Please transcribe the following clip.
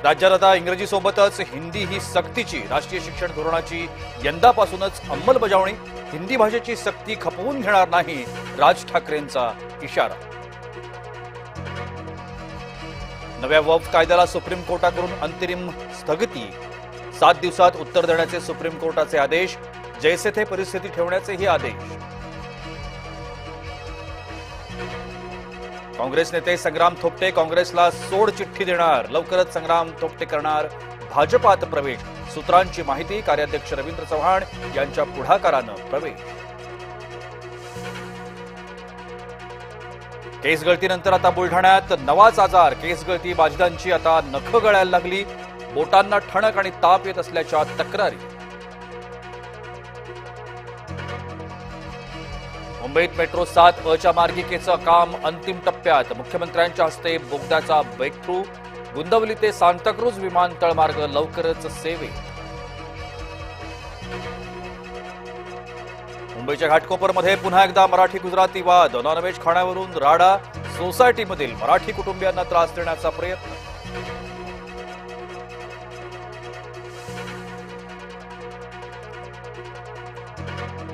राज्यात आता इंग्रजीसोबतच हिंदी ही सक्तीची राष्ट्रीय शिक्षण धोरणाची यंदापासूनच अंमलबजावणी. हिंदी भाषेची सक्ती खपवून घेणार नाही, राज ठाकरेंचा इशारा. नव्या वक्फ कायद्याला सुप्रीम कोर्टाकडून अंतरिम स्थगिती. 7 दिवसात उत्तर देण्याचे सुप्रीम कोर्टाचे आदेश. जैसे थे परिस्थिती ठेवण्याचेही आदेश. काँग्रेस नेते संग्राम थोपटे काँग्रेसला सोड चिठ्ठी देणार. लवकरच संग्राम थोपटे करणार भाजपात प्रवेश. सूत्रांची माहिती. कार्याध्यक्ष रवींद्र चव्हाण यांच्या पुढाकारानं प्रवेश. केस गळतीनंतर आता बुलढाण्यात नवाच आजार. केस गळती बाधितांची आता नखं गळायला लागली. बोटांना ठणक आणि ताप येत असल्याच्या तक्रारी. मुंबईत मेट्रो 7 मार्गिकेचं काम अंतिम टप्प्यात. मुख्यमंत्र्यांच्या हस्ते बोगद्याचा ब्रेक थ्रू. गुंदवली ते सांताक्रूज विमानतळ मार्ग लवकरच सेवेत. मुंबईच्या घाटकोपरमध्ये पुन्हा एकदा मराठी गुजराती वाद. नॉनव्हेज खाण्यावरून राडा. सोसायटीमधील मराठी कुटुंबियांना त्रास देण्याचा प्रयत्न.